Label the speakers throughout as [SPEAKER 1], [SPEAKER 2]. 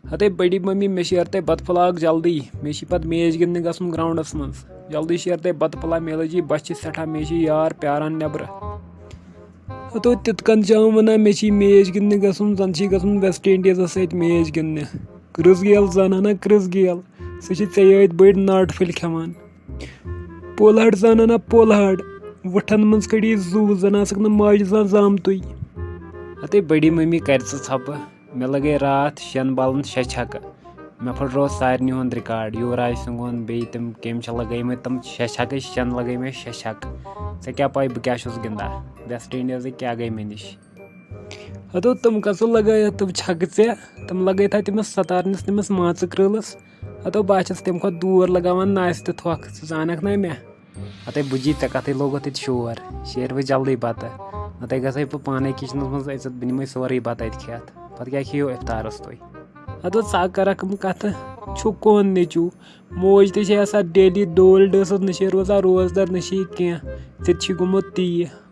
[SPEAKER 1] हते बड़ी मम्मी मे शेरते बत फलाक जल्दी मे पत मैच गिंदने गसन ग्राउंडस मज जल्दी शेरते बत फला मे लगी बस सठा मे यार प्यारान नबर हतो तितकन वना मे मैच गिंदने गसन जन गसन वेस्ट इंडीज सत मैच गिंदने कृस गेल जाना कृस गेल सह बड़ नाट फुल खेवान पोलहट जाना पोलहट वुठन मज कड़ी जू जन आसक माज जामत हते बड़ी मम्मी कर छप मे लगे रात शेन बालन 6 छक्के मे फुटरो सारे हुंद रिकॉर्ड युवराज सिंह बे तम कम लगे तम 6 छक्के शेन लगे मे 6 छक्के क्या पाई बह क्या गिंदा वेस्ट इंडीज क्या गई मे निश हतो तम कसो लगाया तम छक्के चे तम लगे था तमिस सतारनस तमिस माच कृलस हतो बस तम खुद दूर लगान नास्त थोक जानक ना मे हते बुझी ऐ कत लोग तत शोर शेर बह जल्दी बत नत गई बह पाने किचनस मज अचत बह निमे सोरे बत खेत पे क्या खियो इफ्तारस तुम हतो सा करक कत कौन नेचू मोज तसा डेली डोल डस नशे रोजा रोजदार नशे कह गुमुत ती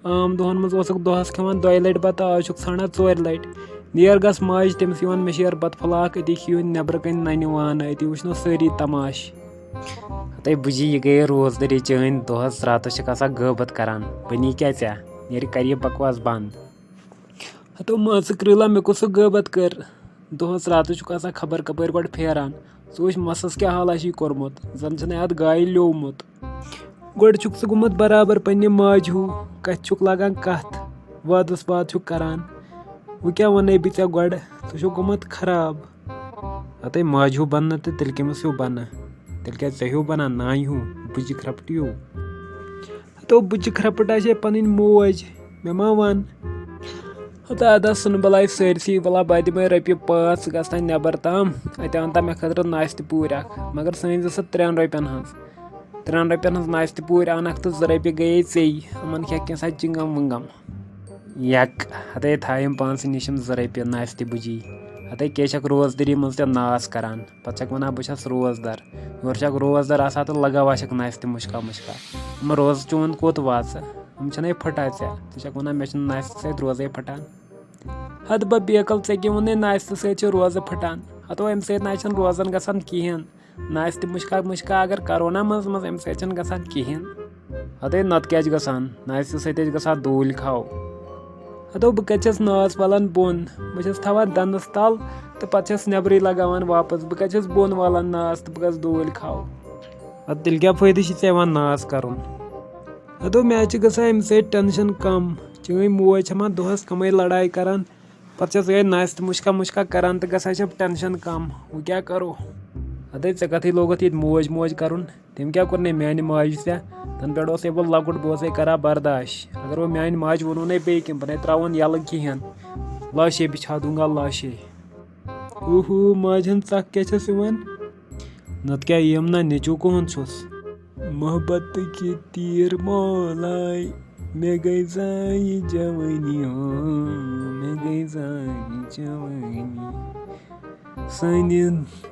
[SPEAKER 1] आम दोहन मज दोहस खेवान 2 लट बत आज ाना 4 लट नेर गस माज तमिस मे शेर बत फलाक अति खियो नबर कन नन वान अति वुचनो सारी तमाश हते बुझी यह गई रोजदारी चन दोहस रात गबत करान बनी क्या ऐ नेर कर बकवास बंद हतो माच कृला मे कुछ गबत कर दोहस रात खबर कपर गो फेरान सह मसस क्या हाला कोर्मुत जन अत गाय लोमुत गोड़ गुमुत बराबर पन्ने माज हूँ कत लगान कत वादस वाद करान वो क्या वन बह ऐ गोड़ सह गुमुत खराब हते माज हूँ बन तो तेल कमिस हूँ बन तेल क्या ऐ हूँ बना नाय हूँ बुज खरपट हूँ हतो बुज खरपट आसे पन मोज मे मा वन हतो अदा सुन बलाय सरसी वला बह दिमे रपि 5 गस नबर तम अत अन मे खतर नास्त पूर मगर सन 3 रपन हज 3 रपन हज नास्त पूर अनक तो 2 रपि गए चे अमन क्या कैसा चिंगम वंगम यक हते थायम पान निशम 2 रपि नास्त बुझी हते क्या रोजदारी मज नास करान पे वन बस रोजदार योर रोजदार आसा तो लगा नास्त मुश्का मुश्का हम रोज चोन कोत वाच हम फटा ऐ वन मे नास्त सत रोजे फटान हद बह बेकल ऐ वन नास्त सत रोज फटान हतो अम ना रोजन गसान कहें नास्त मुश्का मुश्का अगर कोरोना मज अम सत गसान कहें हते नत क्या गसान नास्त सत गसान दूल खाव हतो बह कस नास वालान बोन बस थवान दंदस तल तो पे नबरी लगान वापस बह कस बोन वालान नास तो बह गस दूल खाव तेल क्या फायदे ऐ नास कर हतो मे गसान अम टेंशन कम चन मोज हमान दोहस कमे लड़ाई करान पे नास्त मुश्का मुश्का करान तो गसान टेंशन कम वो क्या करो हते ऐ कत लोगत ये मोज मोज कर तम क्या कोर मान माज से तन पे बह लकुट बह करा बर्दाश्त अगर वो मान माज वोनो न बे बह त्रावन यल कहें लाशे बिछा दूंगा लाशे ओहो माजन चख क्या वन नत क्या यम ना नेचू कहन छुस मोहब्बत के तीर मौलाय मे गई जाई जवानी हो मे गई जाई जवानी सानि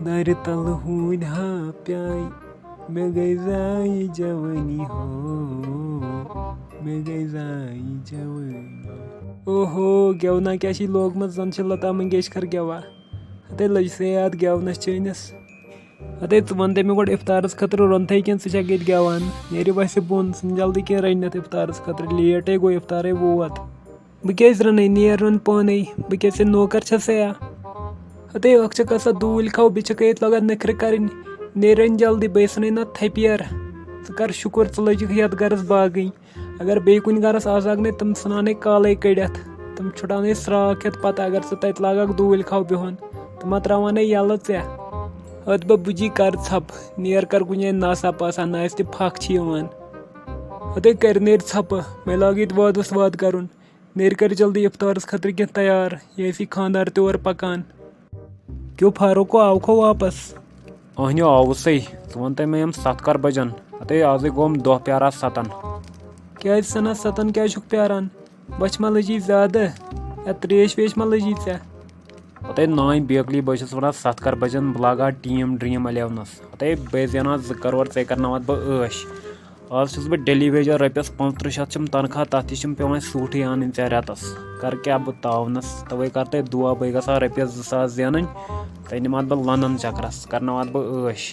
[SPEAKER 1] दार तल हूद हा प्याई मे गई जाई जवानी हो मे गई जाई जवानी ओहो गेवना क्या लोग मत जन लता मंगेशकर गेवा हते लज से याद गेवनस चैनस हते वन मे गो इफ्तारस खतर रोनथे कन सह गत गेवान नेर वस बोन सन जल्दी कह रनत इफ्तारस खतर लेटे गो इफ्तारे वोत बह क्या रन नेर रन पाने बह क्या नौकर छया हते अख दूल खाव बे लगान नखर कर नेरन जल्दी बे सन ना थपेर कर शुक्र लजिक ये गरस बागई अगर बे कुन गरस आजाक न तम सनान काले कड़ित तम छुटान श्राक हेत पत अगर तत लगाक दूल खाव बिहन तम त्रावान यल ऐ हद बह बुझी कर छप नेर कर कुछ नासा पासा नास्त फक हते कर नेर छप मे लाग वादस वाद कर नेर कर जल्दी इफ्तारस खतर कह तैयार ये खानदार तौर पकान क्यों फारूको आवखो वापस अहनो आवसै वन तो मे 7 कर बजन हते आज गोम दह प्यारा 7 क्या सना 7 क्या प्यारान बच मा लजी ज्यादा या त्रेश वेश मा लजी ऐ हते नान बेकली बस वन 7 कर बजन बह लागा टीम ड्रीम 11 हते बे जेना 2 करोड़ ऐ करना बह ऐश आज छुस बह डेली वेजर रॉपियस 3500 तनख्वाह तथ पे सूटी अन रेतस कर क्या बह तावनस तवे कर ते दुआ बह गा रॉपियस 2000 जेन ते निमात बह लंदन चक्करस करनावात बह ऐश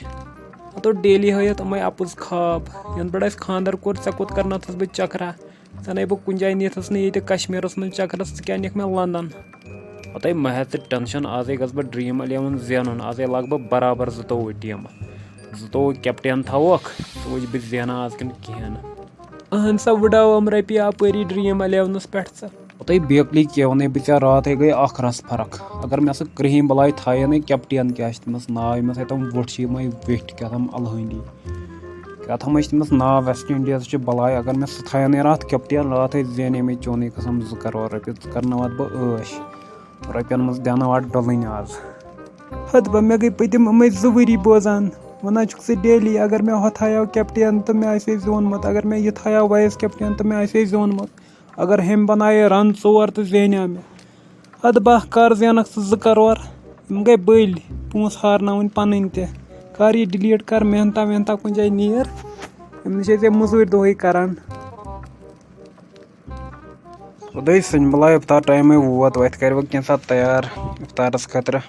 [SPEAKER 1] तो डेली हयत अमे अपुज खाब यन बड़ खानदर कोर ऐ कोत करना बह चक्रा सन बह कुन जाए नीथस ये कश्मीरस मन चक्करस क्या निक मे लंदन पत मह टेंशन आज गस बह ड्रीम 11 जेन आज लग बह बराबर 22 टीम 22 कैप्टन थवक सह वो बह जेना आज कन कहें अहन सा वुडाव हम रपी अपरी ड्रीम 11 पे पत बेकली क्या वन बे रात गई अख रस फर्क अगर मे क्रीम बलाय थाय ना कैप्टन क्या तमस नाव तम वोट वेट क्या अलहंदी क्या तमस नाव वेस्ट इंडीज बलाय अगर मे सह थाय रात कैप्टन रात जेने मे चोने कसम 2 करोड़ रपये करना बह ऐश रपयन मज देना डलन आज हद बह मे गई पतम अमे 2 वरी बोजान वन डेली अगर मे हो थाया कैप्टन तो मे आसे जोनमुत अगर मे यह थाया वाइस कैप्टन तो मे आसे जोनमुत अगर हम बनाए रन 4 तो जेना मे हद बह कर जेनक 2 करोड़ यम गई बल पोस हारन पन कर यह डिलीट कर मेहनता कुन जाए नीर यम चे मजूर दोहे करान खुद सन बला इफ्तार टाइम वोत वत कर कैसा तैयार इफ्तारस खतर।